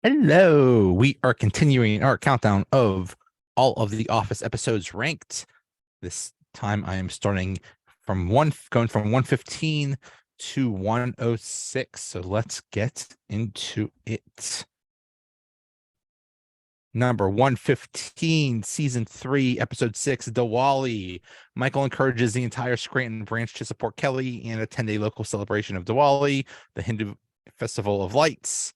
Hello. We are continuing our countdown of all of the Office episodes ranked. This time I am starting going from 115 to 106. So let's get into it. Number 115, season 3, episode 6, Diwali. Michael encourages the entire Scranton branch to support Kelly and attend a local celebration of Diwali, the Hindu festival of lights.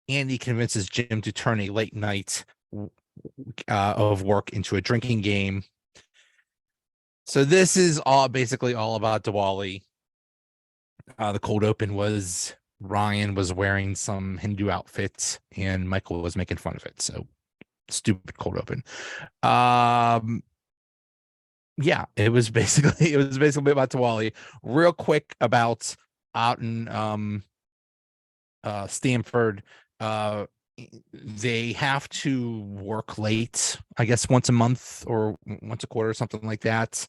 Andy convinces Jim to turn a late night of work into a drinking game. So this is basically all about Diwali. The cold open was Ryan was wearing some Hindu outfit and Michael was making fun of it. So stupid cold open. Yeah, it was basically about Diwali. Real quick about out in Stanford. They have to work late, I guess once a month or once a quarter, something like that,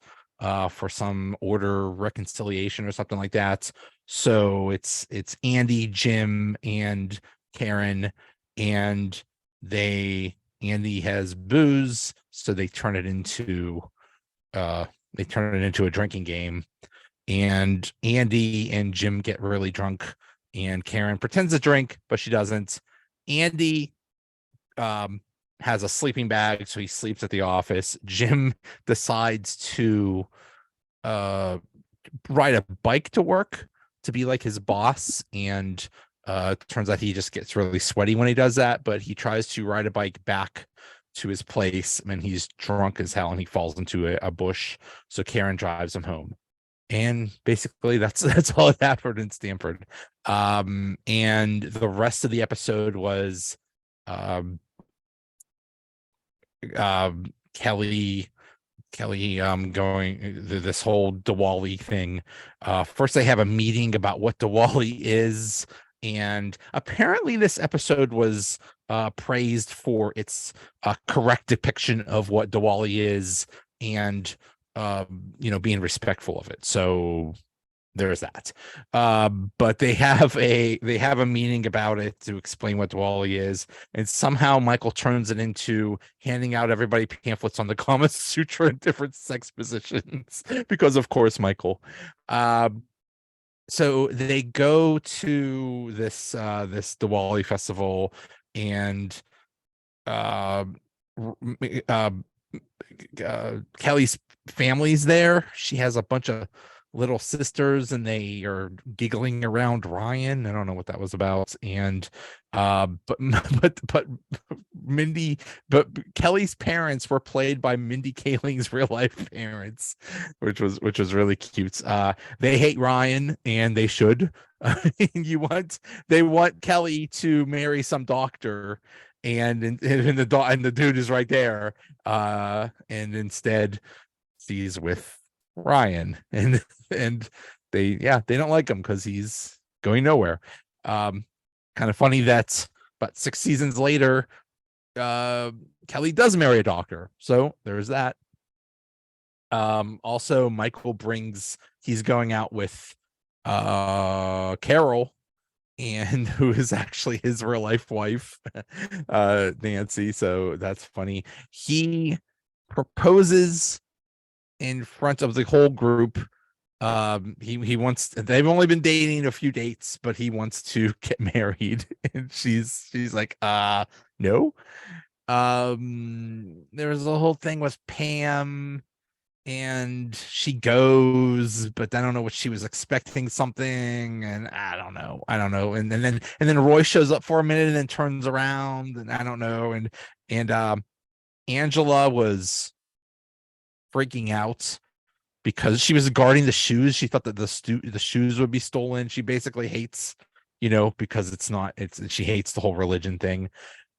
for some order reconciliation or something like that. So it's Andy, Jim, and Karen, and Andy has booze, so they turn it into a drinking game, and Andy and Jim get really drunk, and Karen pretends to drink, but she doesn't. Andy has a sleeping bag, so he sleeps at the office. Jim decides to ride a bike to work to be like his boss, and turns out he just gets really sweaty when he does that, but he tries to ride a bike back to his place and he's drunk as hell and he falls into a bush, so Karen drives him home. And basically that's all that happened in Stanford. And the rest of the episode was Kelly going this whole Diwali thing. First they have a meeting about what Diwali is, and apparently this episode was praised for its correct depiction of what Diwali is, and being respectful of it. So there's that. But they have a meeting about it to explain what Diwali is, and somehow Michael turns it into handing out everybody pamphlets on the Kama Sutra in different sex positions because of course Michael. So they go to this Diwali festival, and Kelly's family's there. She has a bunch of little sisters and they are giggling around Ryan. I don't know what that was about. And but Mindy but Kelly's parents were played by Mindy Kaling's real life parents, which was really cute. They hate Ryan, and they should. They want Kelly to marry some doctor, and the dude is right there, and instead she's with Ryan, and they don't like him because he's going nowhere. Kind of funny that about 6 seasons later, Kelly does marry a doctor, so there's that. Also Michael he's going out with Carol, and who is actually his real life wife, Nancy. So that's funny. He proposes in front of the whole group. He wants, they've only been dating a few dates, but he wants to get married, and she's like, no. There was a whole thing with Pam, and she goes, but I don't know what she was expecting, something, and I don't know. And then Roy shows up for a minute and then turns around, and I don't know. And Angela was freaking out because she was guarding the shoes. She thought that the shoes would be stolen. She basically hates, because she hates the whole religion thing.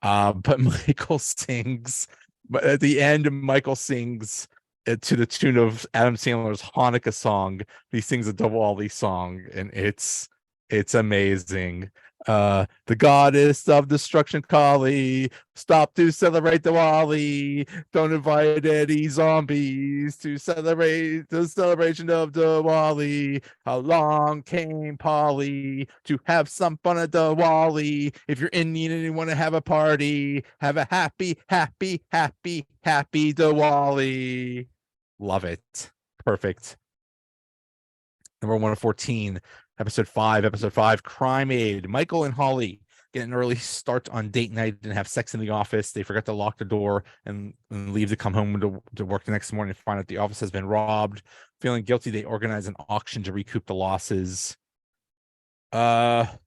But Michael sings, but at the end, Michael sings to the tune of Adam Sandler's Hanukkah song. He sings a Diwali song, and it's It's amazing. The goddess of destruction, Kali, stop to celebrate Diwali. Don't invite any zombies to celebrate the celebration of Diwali. How long came Polly to have some fun at Diwali? If you're Indian and you want to have a party, have a happy, happy, happy, happy Diwali. Love it. Perfect. Number 114, episode 5, Crime Aid. Michael and Holly get an early start on date night and have sex in the office. They forget to lock the door and leave to come home to work the next morning and find out the office has been robbed. Feeling guilty, they organize an auction to recoup the losses. That's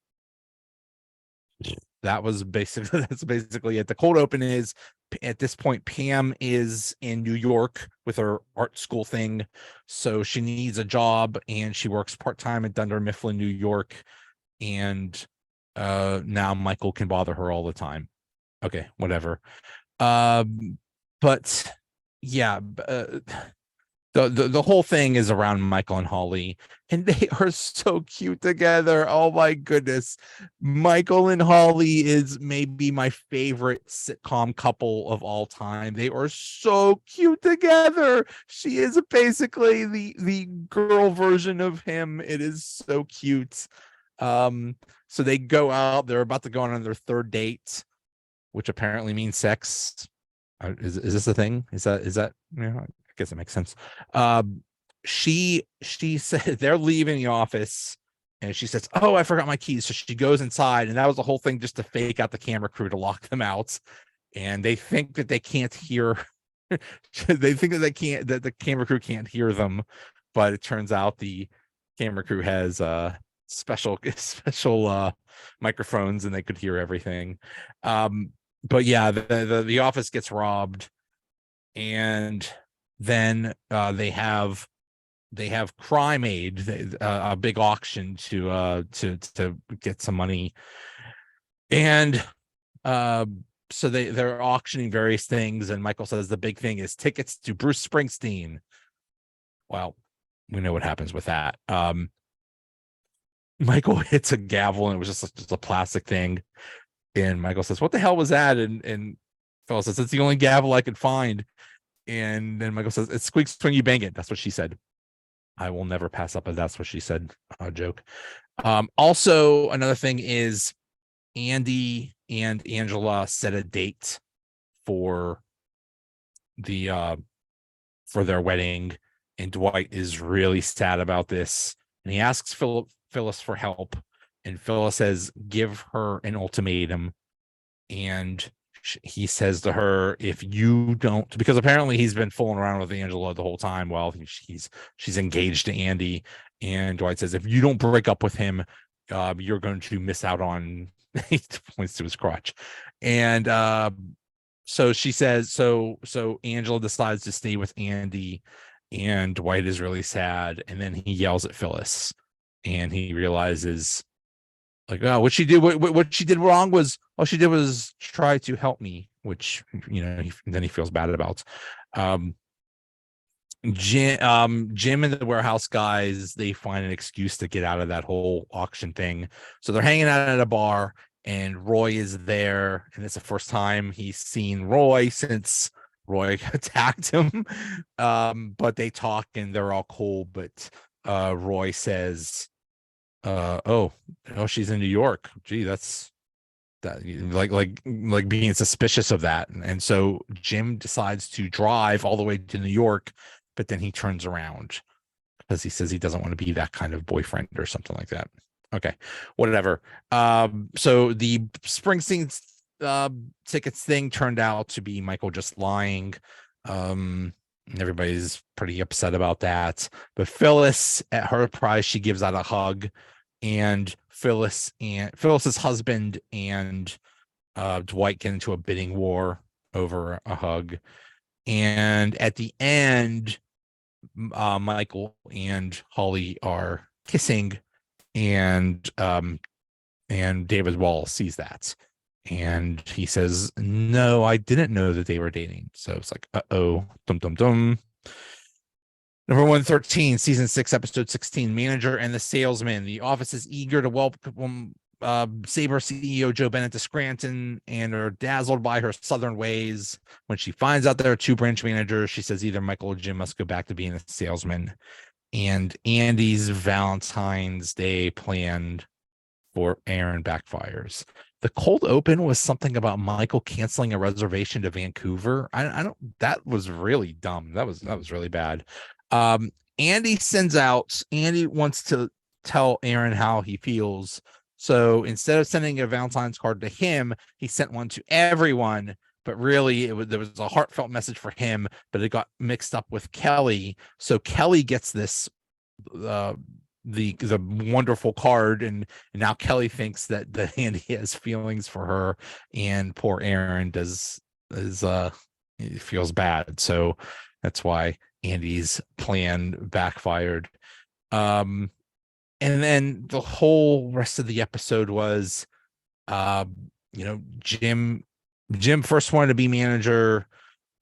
basically it. The cold open is, at this point, Pam is in New York with her art school thing, so she needs a job, and she works part-time at Dunder Mifflin, New York, and now Michael can bother her all the time. Okay, whatever. But yeah, the whole thing is around Michael and Holly, and they are so cute together. Oh my goodness. Michael and Holly is maybe my favorite sitcom couple of all time. They are so cute together. She is basically the girl version of him. It is so cute. So they go out, they're about to go on their third date, which apparently means sex. Is this a thing? Is that I guess it makes sense. She said they're leaving the office, and she says, "Oh, I forgot my keys." So she goes inside, and that was the whole thing, just to fake out the camera crew to lock them out. And they think that they can't hear. They think that the camera crew can't hear them, but it turns out the camera crew has special microphones, and they could hear everything. But yeah, the office gets robbed, and then they have Crime Aid, a big auction to get some money, and so they're auctioning various things, and Michael says the big thing is tickets to Bruce Springsteen. Well, we know what happens with that. Michael hits a gavel, and it was just a plastic thing, and Michael says, "What the hell was that?" And Phil says, "It's the only gavel I could find." And then Michael says, "It squeaks when you bang it." That's what she said. I will never pass up a "that's what she said" joke. Also, another thing is Andy and Angela set a date for their wedding, and Dwight is really sad about this, and he asks Phyllis for help, and Phyllis says, "Give her an ultimatum," and he says to her, "If you don't," because apparently he's been fooling around with Angela the whole time while she's engaged to Andy, and Dwight says, "If you don't break up with him, you're going to miss out on," he points to his crotch, and so she says, so Angela decides to stay with Andy, and Dwight is really sad, and then he yells at Phyllis, and he realizes, like, oh, what she did wrong was, all she did was try to help me, which, then he feels bad about. Jim and the warehouse guys, they find an excuse to get out of that whole auction thing, so they're hanging out at a bar, and Roy is there, and it's the first time he's seen Roy since Roy attacked him. But they talk, and they're all cool, but Roy says, oh, she's in New York. Gee, that's that, like being suspicious of that. And so Jim decides to drive all the way to New York, but then he turns around because he says he doesn't want to be that kind of boyfriend or something like that. Okay, whatever. So the Springsteen tickets thing turned out to be Michael just lying. Everybody's pretty upset about that, but Phyllis, at her prize, she gives out a hug, and Phyllis's husband and Dwight get into a bidding war over a hug, and at the end, Michael and Holly are kissing, and David Wall sees that, and he says, "No, I didn't know that they were dating." So it's like, uh-oh, dum dum dum. Number 113, season 6, episode 16, Manager and the Salesman. The office is eager to welcome Sabre CEO Joe Bennett to Scranton and are dazzled by her southern ways. When she finds out there are 2 branch managers, she says either Michael or Jim must go back to being a salesman. And Andy's Valentine's Day planned for Aaron backfires. The cold open was something about Michael canceling a reservation to Vancouver. I don't. That was really dumb. That was really bad. Andy wants to tell Aaron how he feels. So instead of sending a Valentine's card to him, he sent one to everyone. But really, there was a heartfelt message for him, but it got mixed up with Kelly. So Kelly gets this the wonderful card, and now Kelly thinks that Andy has feelings for her, and poor Aaron he feels bad. So that's why Andy's plan backfired. And then the whole rest of the episode was Jim first wanted to be manager,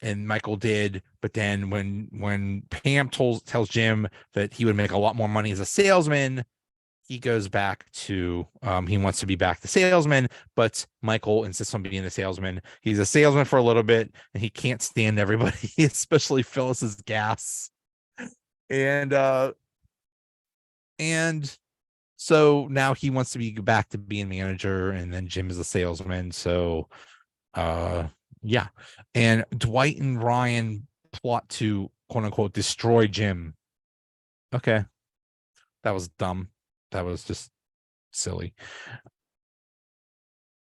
and Michael did, but then when Pam tells Jim that he would make a lot more money as a salesman, he goes back to he wants to be back the salesman, but Michael insists on being the salesman. He's a salesman for a little bit, and he can't stand everybody, especially Phyllis's gas. And so now he wants to be back to being manager, and then Jim is a salesman. So yeah. And Dwight and Ryan plot to quote unquote destroy Jim. Okay. That was dumb. That was just silly.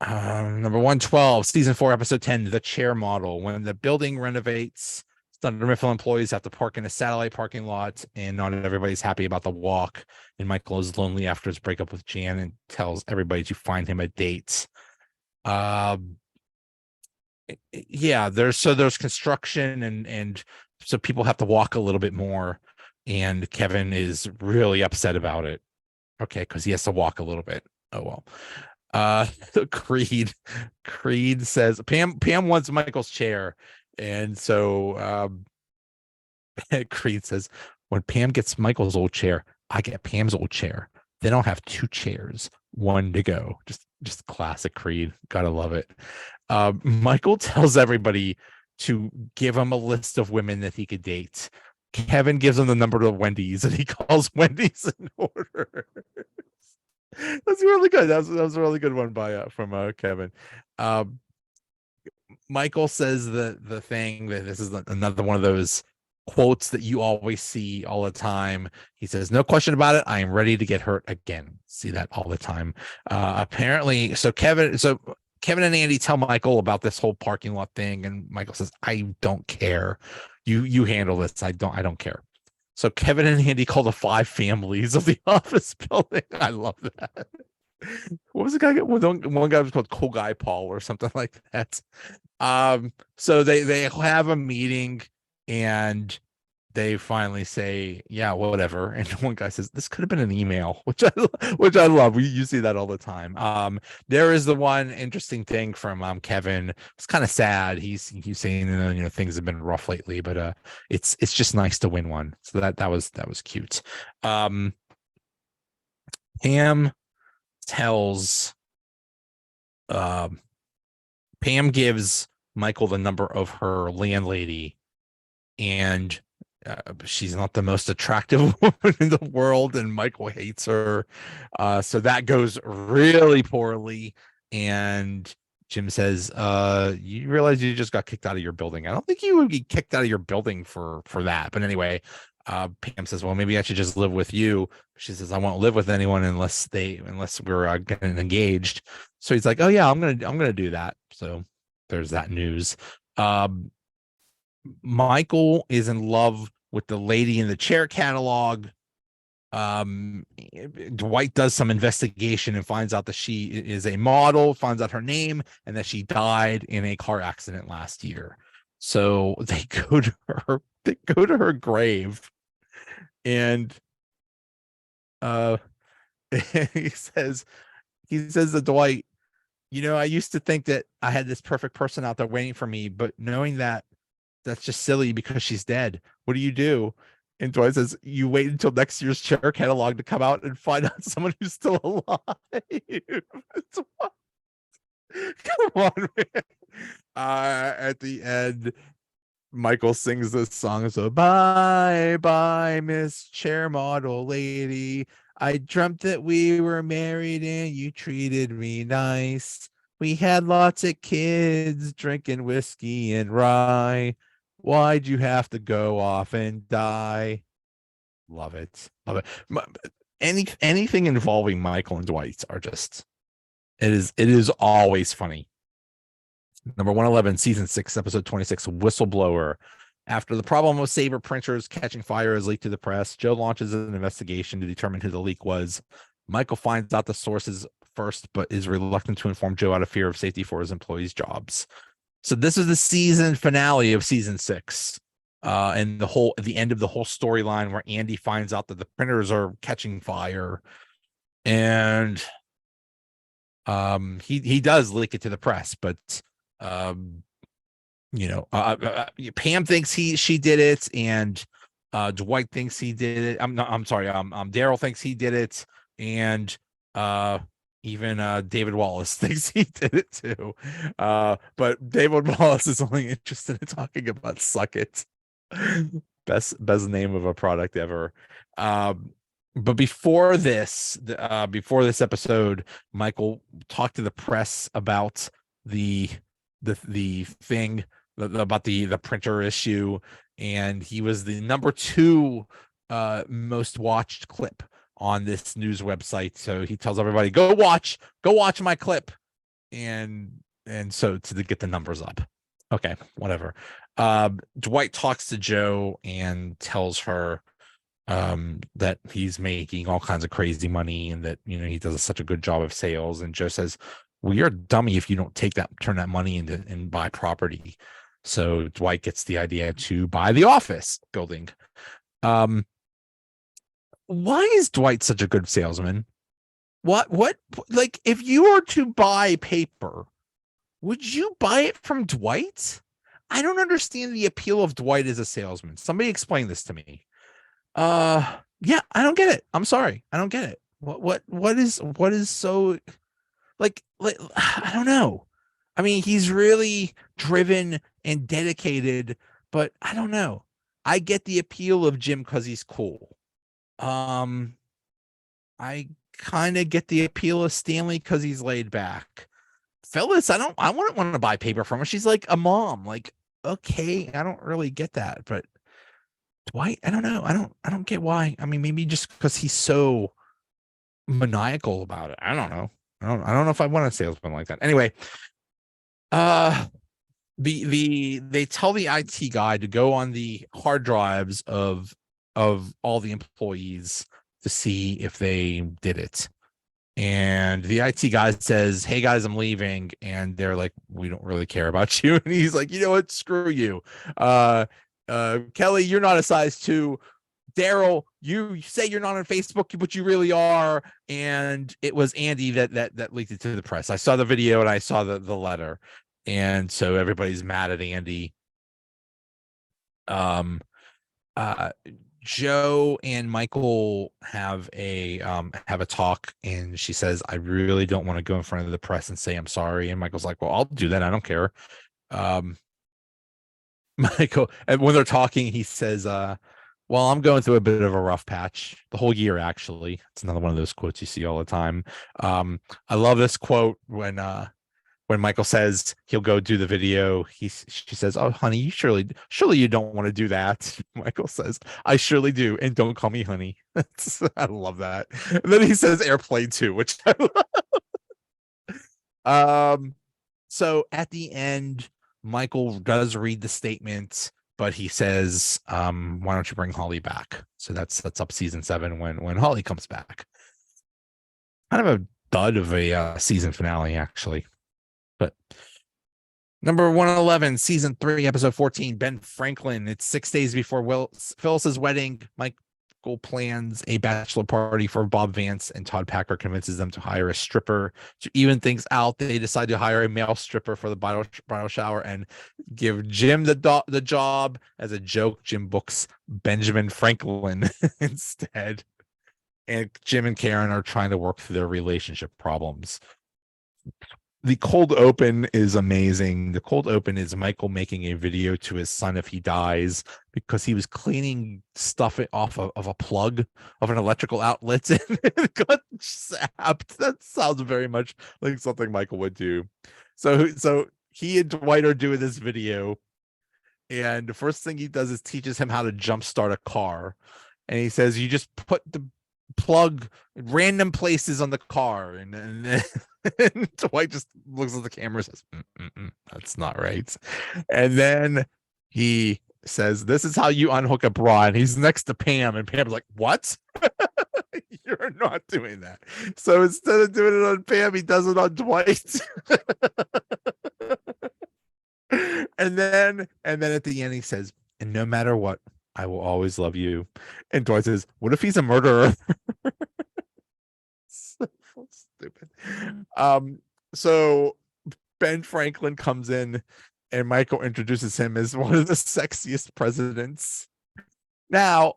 Number 112, season 4, episode 10, the chair model. When the building renovates, Thunder Mifflin employees have to park in a satellite parking lot, and not everybody's happy about the walk. And Michael is lonely after his breakup with Jan and tells everybody to find him a date. Yeah, there's construction, and so people have to walk a little bit more, and Kevin is really upset about it. Okay, because he has to walk a little bit. Oh well. Creed says Pam wants Michael's chair, and so Creed says, when Pam gets Michael's old chair, I get Pam's old chair. Then I'll have 2 chairs, one to go. Just classic Creed. Gotta love it. Michael tells everybody to give him a list of women that he could date. Kevin gives him the number to Wendy's, and he calls Wendy's in order. That's really good. That was a really good one from Kevin. Michael says the thing that this is another one of those quotes that you always see all the time. He says, "No question about it, I am ready to get hurt again." See that all the time. Apparently, so Kevin and Andy tell Michael about this whole parking lot thing, and Michael says, "I don't care. You handle this. I don't care." So Kevin and Andy call the 5 families of the office building. I love that. What was the guy? One guy was called Cool Guy Paul or something like that. So they have a meeting, and they finally say, yeah, whatever. And one guy says, this could have been an email, which I love. You see that all the time. There is the one interesting thing from Kevin. It's kind of sad. He's saying, things have been rough lately, but it's just nice to win one. So that was cute. Pam gives Michael the number of her landlady, and she's not the most attractive woman in the world, and Michael hates her. So that goes really poorly. And Jim says, you realize you just got kicked out of your building. I don't think you would be kicked out of your building for that. But anyway, Pam says, well, maybe I should just live with you. She says, I won't live with anyone unless we're getting engaged. So he's like, oh yeah, I'm gonna do that. So there's that news. Michael is in love with the lady in the chair catalog. Dwight does some investigation and finds out that she is a model, finds out her name, and that she died in a car accident last year. So they go to her grave, and he says to Dwight, I used to think that I had this perfect person out there waiting for me, but knowing that that's just silly because she's dead. What do you do? And Dwight says, "You wait until next year's chair catalog to come out and find out someone who's still alive." Come on, man. At the end, Michael sings this song. So, bye, bye, Miss Chair Model Lady. I dreamt that we were married and you treated me nice. We had lots of kids drinking whiskey and rye. Why'd you have to go off and die? Love it. Love it. Anything involving Michael and Dwight are just, it is always funny. Number 111, season 6, episode 26, Whistleblower. After the problem with Saber printers catching fire is leaked to the press, Joe launches an investigation to determine who the leak was. Michael finds out the sources first, but is reluctant to inform Joe out of fear of safety for his employees' jobs. So this is the season finale of season 6. And the end of the whole storyline where Andy finds out that the printers are catching fire, and he does leak it to the press, but Pam thinks she did it, and Dwight thinks he did it. Daryl thinks he did it, and even David Wallace thinks he did it too. But David Wallace is only interested in talking about Suck It. Best name of a product ever. But before this episode, Michael talked to the press about the thing about the printer issue, and he was the number 2 most watched clip on this news website. So he tells everybody, go watch my clip, and so to get the numbers up. Okay, whatever. Dwight talks to Joe and tells her that he's making all kinds of crazy money, and that he does such a good job of sales. And Joe says, "Well, you're a dummy if you don't turn that money into and buy property." So Dwight gets the idea to buy the office building. Why is Dwight such a good salesman? What like, if you were to buy paper, would you buy it from Dwight? I don't understand the appeal of Dwight as a salesman. Somebody explain this to me. Yeah, I don't get it. I'm sorry. I don't get it. What is so like I don't know. I mean, he's really driven and dedicated, but I don't know. I get the appeal of Jim because he's cool. I kind of get the appeal of Stanley because he's laid back. Phyllis, I wouldn't want to buy paper from her. She's like a mom. Like, okay, I don't really get that, but Dwight, I don't know. I don't get why. I mean, maybe just because he's so maniacal about it. I don't know. I don't know if I want a salesman like that. Anyway, they tell the IT guy to go on the hard drives of all the employees to see if they did it. And the IT guy says, "Hey guys, I'm leaving." And they're like, "We don't really care about you." And he's like, "You know what? Screw you. Kelly, you're not a size 2. Daryl, you say you're not on Facebook, but you really are." And it was Andy that leaked it to the press. I saw the video and I saw the letter. And so everybody's mad at Andy. Joe and Michael have a talk, and she says, "I really don't want to go in front of the press and say I'm sorry." And Michael's like, "Well, I'll do that. I don't care." Michael, and when they're talking, he says, "Well, I'm going through a bit of a rough patch the whole year, actually." It's another one of those quotes you see all the time. I love this quote when Michael says he'll go do the video. She says, "Oh, honey, you surely you don't want to do that." Michael says, "I surely do, and don't call me honey." I love that. And then he says airplane too, which I love. So at the end, Michael does read the statement, but he says, "Why don't you bring Holly back?" So that's up season 7 when Holly comes back. Kind of a dud of a season finale, actually. But number 111, season 3, episode 14, Ben Franklin. It's 6 days before Phyllis's wedding. Michael plans a bachelor party for Bob Vance, and Todd Packer convinces them to hire a stripper to even things out. They decide to hire a male stripper for the bridal shower and give Jim the job. As a joke, Jim books Benjamin Franklin instead. And Jim and Karen are trying to work through their relationship problems. The cold open is amazing. The cold open is Michael making a video to his son if he dies, because he was cleaning stuff off of a plug of an electrical outlet and it got sapped. That sounds very much like something Michael would do. So he and Dwight are doing this video, and the first thing he does is teaches him how to jumpstart a car. And he says, you just put the plug in random places on the car, and and Dwight just looks at the camera and says, that's not right. And then he says, this is how you unhook a bra. And he's next to Pam, and Pam's like, what? You're not doing that. So instead of doing it on Pam, he does it on Dwight. and then at the end he says, and no matter what, I will always love you. And Dwight says, what if he's a murderer? So stupid. So Ben Franklin comes in, and Michael introduces him as one of the sexiest presidents. Now,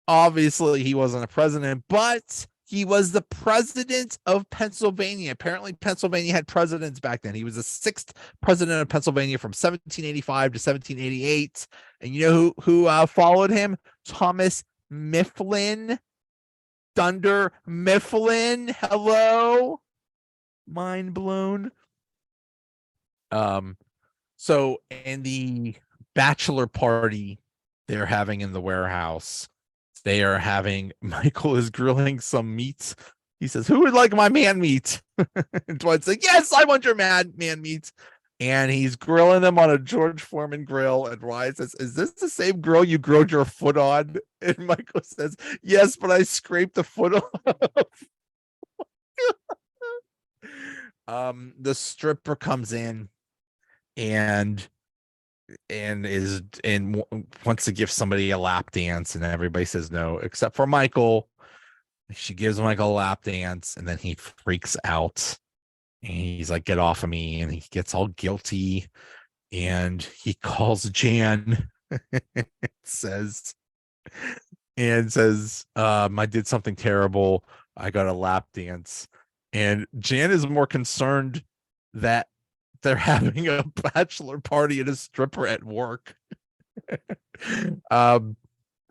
obviously, he wasn't a president, but he was the president of Pennsylvania. Apparently, Pennsylvania had presidents back then. He was the 6th president of Pennsylvania from 1785 to 1788. And you know who followed him? Thomas Mifflin. Dunder Mifflin. Hello. Mind blown. So in the bachelor party they're having in the warehouse, Michael is grilling some meat. He says, who would like my man meat? And Dwight's like, yes, I want your man meat. And he's grilling them on a George Foreman grill. And Ryan says, is this the same grill you grilled your foot on? And Michael says, yes, but I scraped the foot off. The stripper comes in and wants to give somebody a lap dance, and everybody says no except for Michael. She gives Michael a lap dance, and then he freaks out, and he's like, get off of me, and he gets all guilty, and he calls Jan. says I did something terrible, I got a lap dance. And Jan is more concerned that they're having a bachelor party at a stripper at work.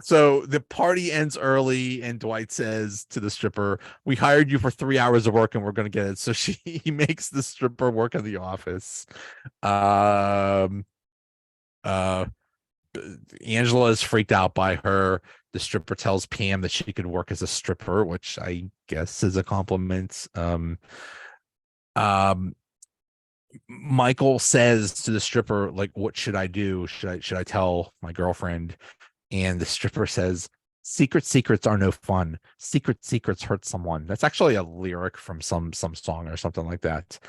So the party ends early, and Dwight says to the stripper, we hired you for 3 hours of work and we're going to get it. So he makes the stripper work in the office. Angela is freaked out by her. The stripper tells Pam that she could work as a stripper, which I guess is a compliment. Michael says to the stripper, like, what should I do? Should I tell my girlfriend? And the stripper says, secrets are no fun. Secrets hurt someone. That's actually a lyric from some song or something like that.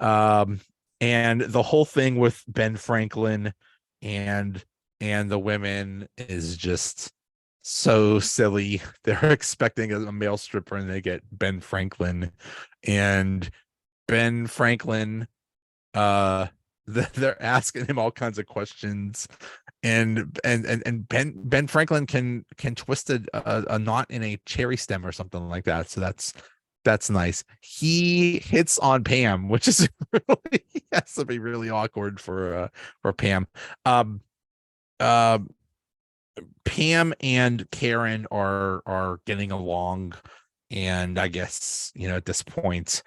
And the whole thing with Ben Franklin and the women is just so silly. They're expecting a male stripper, and they get Ben Franklin. And Ben Franklin, they're asking him all kinds of questions, and Ben Franklin can twist a knot in a cherry stem or something like that. So that's nice. He hits on Pam, which is really has to be really awkward for Pam. Pam and Karen are getting along, and I guess, at this point,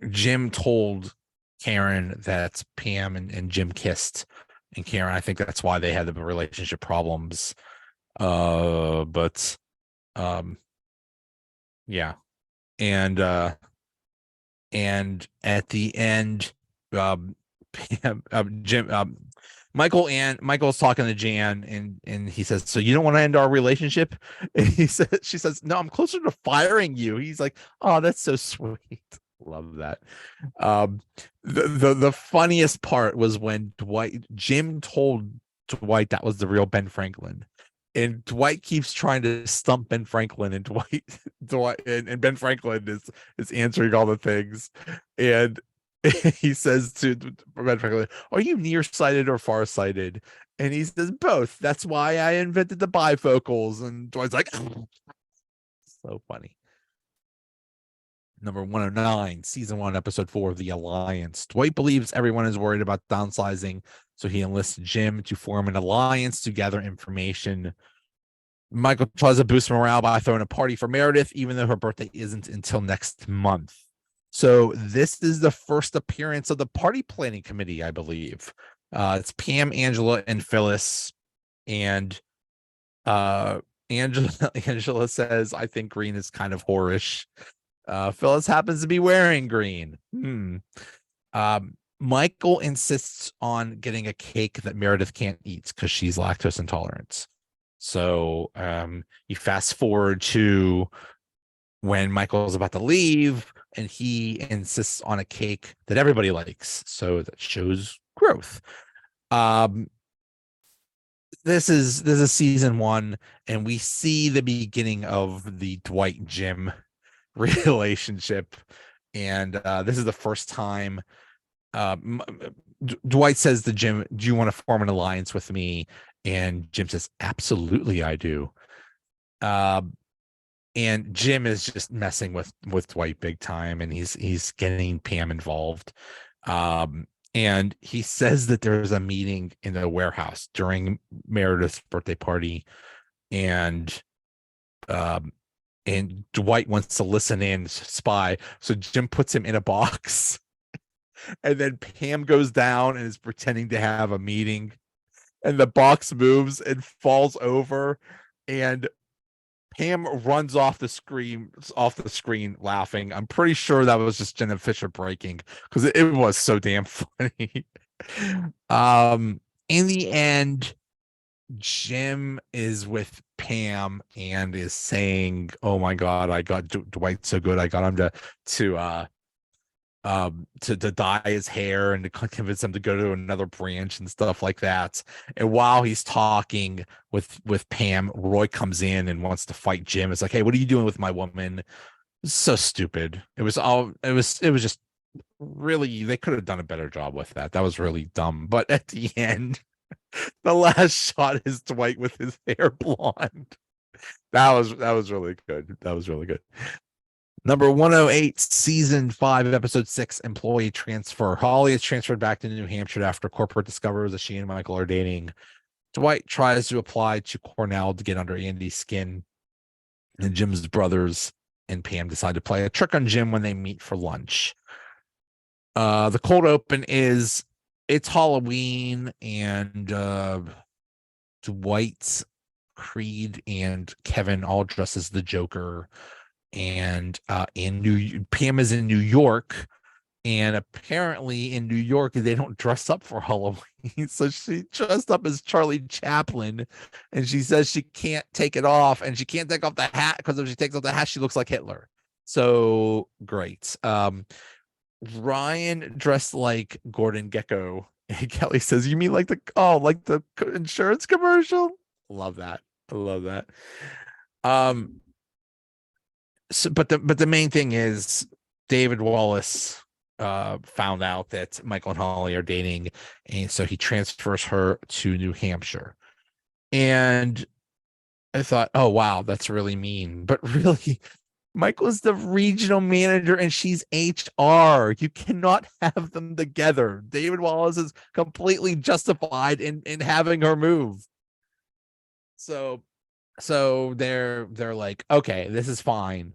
Jim told Karen that Pam and Jim kissed, and Karen, I think that's why they had the relationship problems. But yeah, and at the end, Michael's talking to Jan, and he says, so you don't want to end our relationship? And she says, no, I'm closer to firing you. He's like, oh, that's so sweet. Love that. The funniest part was when Jim told Dwight that was the real Ben Franklin. And Dwight keeps trying to stump Ben Franklin, and Dwight and Ben Franklin is answering all the things, and he says to Ben Franklin, "Are you nearsighted or farsighted?" And he says, "Both. That's why I invented the bifocals." And Dwight's like, so funny. Number 109, season 1, episode 4 of The Alliance. Dwight believes everyone is worried about downsizing, so he enlists Jim to form an alliance to gather information. Michael tries to boost morale by throwing a party for Meredith, even though her birthday isn't until next month. So this is the first appearance of the party planning committee, I believe. It's Pam, Angela, and Phyllis. And Angela says, "I think green is kind of whorish." Phyllis happens to be wearing green. Michael insists on getting a cake that Meredith can't eat because she's lactose intolerant. So you fast forward to when Michael's about to leave, and he insists on a cake that everybody likes. So that shows growth. This is season 1, and we see the beginning of the Dwight Jim relationship. And this is the first time Dwight says to Jim, "Do you want to form an alliance with me?" And Jim says, "Absolutely, I do." And Jim is just messing with Dwight big time, and he's getting Pam involved. And he says that there's a meeting in the warehouse during Meredith's birthday party, and Dwight wants to listen in, spy. So Jim puts him in a box, and then Pam goes down and is pretending to have a meeting, and the box moves and falls over, and Pam runs off the screen laughing. I'm pretty sure that was just Jenna Fisher breaking, because it was so damn funny. In the end, Jim is with Pam and is saying, "Oh my God, I got Dwight so good. I got him to dye his hair and to convince him to go to another branch and stuff like that." And while he's talking with Pam, Roy comes in and wants to fight Jim. It's like, "Hey, what are you doing with my woman?" It's so stupid. It was just really, they could have done a better job with that. That was really dumb. But at the end, the last shot is Dwight with his hair blonde. That was really good. That was really good. Number 108, season 5, episode 6, employee transfer. Holly is transferred back to New Hampshire after corporate discovers that she and Michael are dating. Dwight tries to apply to Cornell to get under Andy's skin, and Jim's brothers and Pam decide to play a trick on Jim when they meet for lunch. The cold open is, it's Halloween, and Dwight, Creed, and Kevin all dress as the Joker. And Pam is in New York, and apparently in New York they don't dress up for Halloween. So she dressed up as Charlie Chaplin, and she says she can't take it off, and she can't take off the hat because if she takes off the hat, she looks like Hitler. So great. Ryan dressed like Gordon Gekko. And Kelly says, "You mean like the insurance commercial?" Love that. I love that. So, but the main thing is David Wallace found out that Michael and Holly are dating, and so he transfers her to New Hampshire. And I thought, oh wow, that's really mean. But really, Michael is the regional manager and she's HR. You cannot have them together. David Wallace is completely justified in having her move. So they're like, "Okay, this is fine.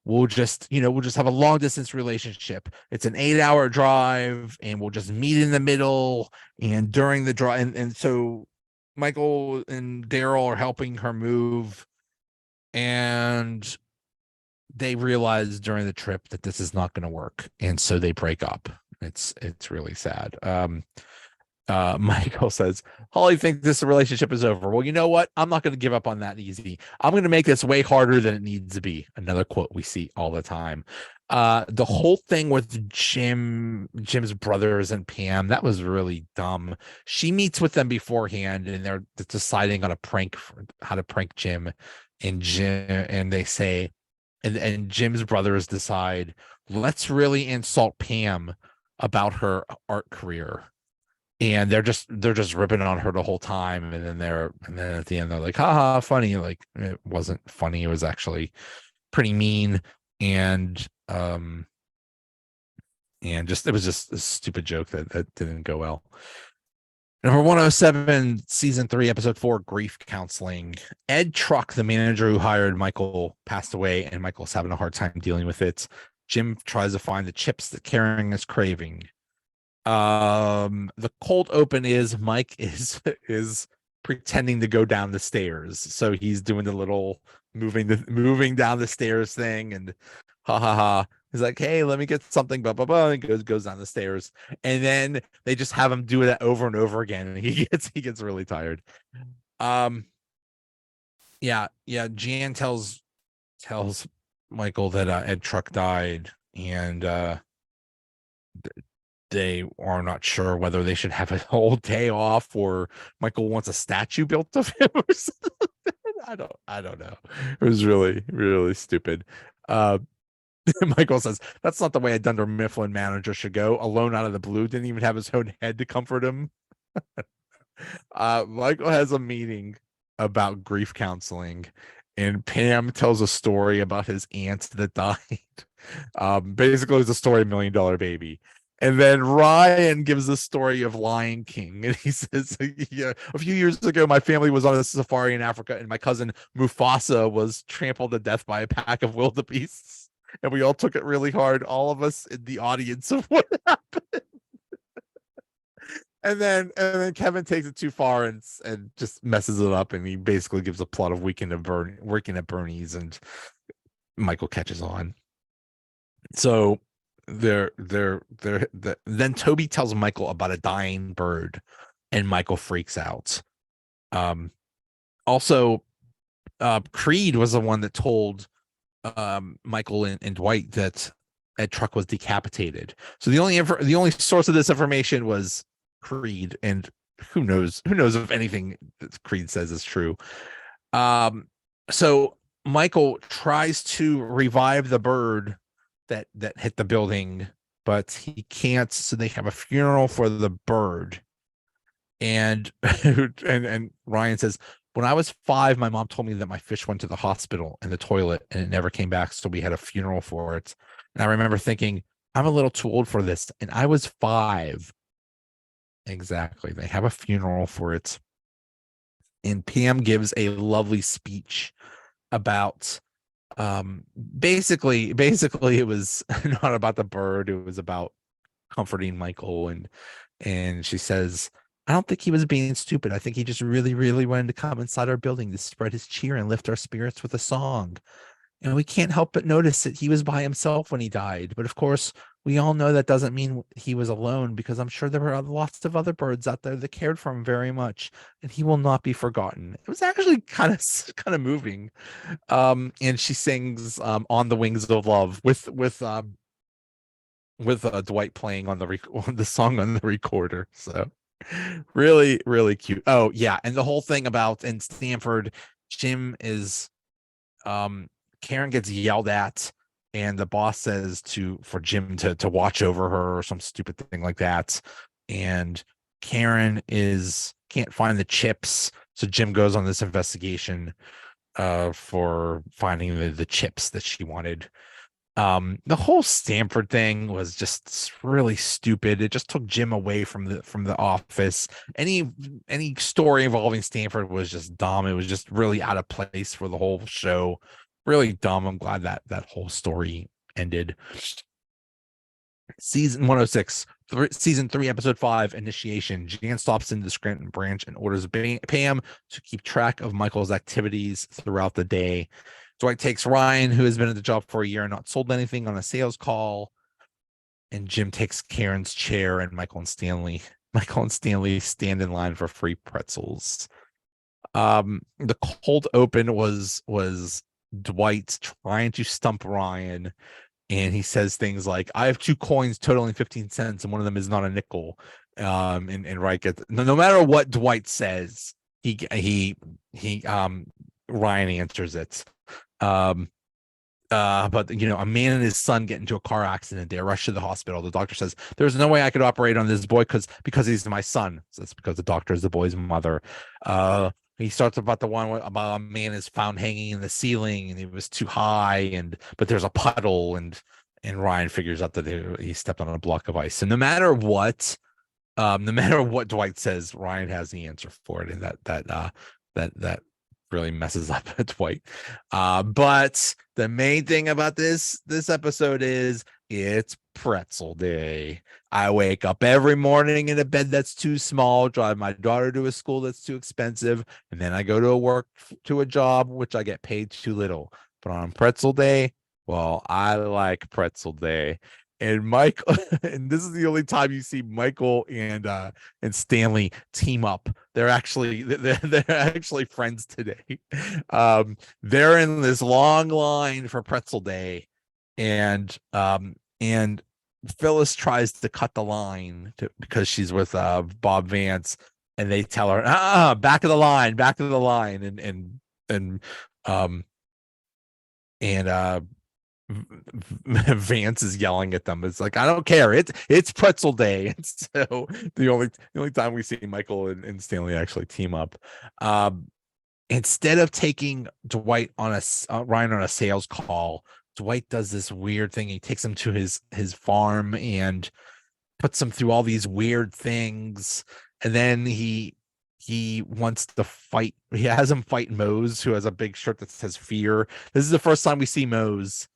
We'll just have a long distance relationship. It's an 8-hour drive, and we'll just meet in the middle." And during the drive, and so Michael and Daryl are helping her move, and they realize during the trip that this is not going to work, and so they break up. It's really sad. Michael says, Holly thinks this relationship is over. Well, you know what? I'm not going to give up on that easy. I'm going to make this way harder than it needs to be. Another quote we see all the time. The whole thing with Jim's brothers and Pam, that was really dumb. She meets with them beforehand and they're deciding on how to prank Jim. And they say, and Jim's brothers decide, let's really insult Pam about her art career, and they're just ripping on her the whole time, and then at the end they're like, haha, funny. Like, it wasn't funny, it was actually pretty mean. And just it was just a stupid joke that didn't go well. Number 107, season 3, episode 4, grief counseling. Ed Truck, the manager who hired Michael, passed away, and Michael's having a hard time dealing with it. Jim tries to find the chips that Karen is craving. The cold open is Mike is pretending to go down the stairs, so he's doing the little moving down the stairs thing, and ha ha ha. He's like, hey, let me get something, blah blah blah, and goes down the stairs, and then they just have him do that over and over again, and he gets really tired. Yeah, Jan tells Michael that Ed Truck died, and they are not sure whether they should have a whole day off or Michael wants a statue built of him or something. I don't know. It was really, really stupid. Michael says, that's not the way a Dunder Mifflin manager should go. Alone out of the blue, didn't even have his own head to comfort him. Michael has a meeting about grief counseling, and Pam tells a story about his aunt that died. Basically, it's a story of $1 Million Baby. And then Ryan gives the story of Lion King, and he says, yeah, a few years ago, my family was on a safari in Africa, and my cousin Mufasa was trampled to death by a pack of wildebeests. And we all took it really hard, all of us in the audience of what happened. And then Kevin takes it too far and just messes it up, and he basically gives a plot of Weekend at Bernie's, and Michael catches on. So then Toby tells Michael about a dying bird, and Michael freaks out. Also, Creed was the one that told Michael and Dwight that Ed Truck was decapitated. So the only source of this information was Creed, and who knows if anything that Creed says is true. So Michael tries to revive the bird that hit the building, but he can't, so they have a funeral for the bird. And and Ryan says, when I was 5, my mom told me that my fish went to the hospital and the toilet and it never came back, so we had a funeral for it. And I remember thinking, I'm a little too old for this, and I was 5. Exactly. They have a funeral for it. And Pam gives a lovely speech about basically it was not about the bird, it was about comforting Michael, and she says, I don't think he was being stupid. I think he just really, really wanted to come inside our building to spread his cheer and lift our spirits with a song. And we can't help but notice that he was by himself when he died. But of course, we all know that doesn't mean he was alone, because I'm sure there were lots of other birds out there that cared for him very much, and he will not be forgotten. It was actually kind of moving. And she sings On the Wings of Love with Dwight playing on the song on the recorder. So really, really cute. Oh yeah, and the whole thing about in Stanford, Jim is Karen gets yelled at, and the boss says for Jim to watch over her or some stupid thing like that. And Karen can't find the chips, so Jim goes on this investigation for finding the chips that she wanted. The whole Stanford thing was just really stupid. It just took Jim away from the office. Any story involving Stanford was just dumb. It was just really out of place for the whole show. Really dumb. I'm glad that whole story ended. Season 106, season 3, episode 5, Initiation. Jan stops into the Scranton branch and orders Pam to keep track of Michael's activities throughout the day. Dwight takes Ryan, who has been at the job for a year and not sold anything, on a sales call. And Jim takes Karen's chair, and Michael and Stanley Michael and Stanley stand in line for free pretzels. The cold open was Dwight trying to stump Ryan, and he says things like, "I have two coins totaling 15 cents, and one of them is not a nickel." And Wright gets, no matter what Dwight says, he Ryan answers it. Um, but a man and his son get into a car accident. They're rushed to the hospital. The doctor says, "There's no way I could operate on this boy because he's my son." So that's because the doctor is the boy's mother. He starts about the one about a man is found hanging in the ceiling and he was too high, but there's a puddle, and Ryan figures out that he stepped on a block of ice. So no matter what Dwight says, Ryan has the answer for it, and that really messes up Dwight. But the main thing about this episode is it's pretzel day. I wake up every morning in a bed that's too small, drive my daughter to a school that's too expensive, and then I go to a job which I get paid too little. But on pretzel day, well, I like pretzel day. And Michael, and this is the only time you see Michael and Stanley team up. They're actually friends today. They're in this long line for pretzel day, and Phyllis tries to cut the line because she's with Bob Vance, and they tell her, back of the line, and Vance is yelling at them. It's like, I don't care. It's pretzel day. And so the only time we see Michael and Stanley actually team up. Instead of taking Dwight on Ryan on a sales call, Dwight does this weird thing. He takes him to his farm and puts him through all these weird things, and then he wants to fight. He has him fight Mose, who has a big shirt that says fear. This is the first time we see Mose.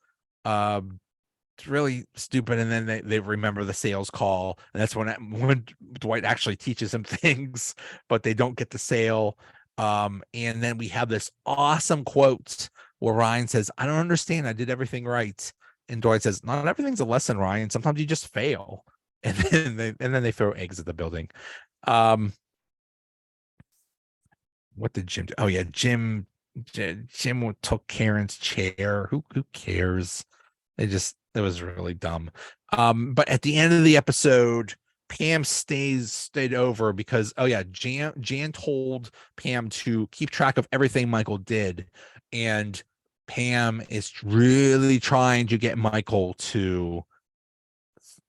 It's really stupid, and then they remember the sales call, and that's when Dwight actually teaches him things, but they don't get the sale. And then we have this awesome quote where Ryan says, "I don't understand. I did everything right." And Dwight says, "Not everything's a lesson, Ryan. Sometimes you just fail." And then they throw eggs at the building. What did Jim do? Oh yeah, Jim took Karen's chair. Who cares? It was really dumb. But at the end of the episode, Pam stayed over because, oh yeah, Jan told Pam to keep track of everything Michael did, and Pam is really trying to get Michael to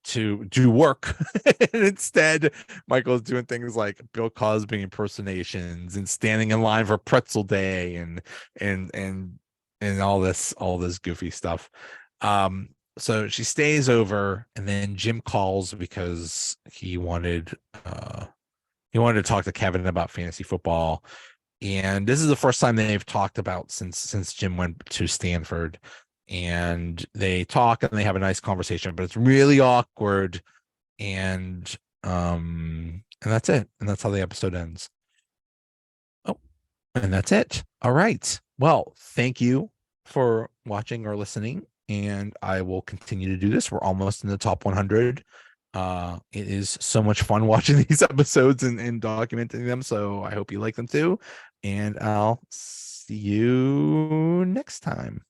do work. And instead, Michael's doing things like Bill Cosby impersonations and standing in line for pretzel day and all this goofy stuff. So she stays over, and then Jim calls because he wanted to talk to Kevin about fantasy football. And this is the first time they've talked about since Jim went to Stanford. And they talk and they have a nice conversation, but it's really awkward. And that's it. And that's how the episode ends. Oh, and that's it. All right. Well, thank you for watching or listening. And I will continue to do this. We're almost in the top 100. It is so much fun watching these episodes and documenting them. So I hope you like them too. And I'll see you next time.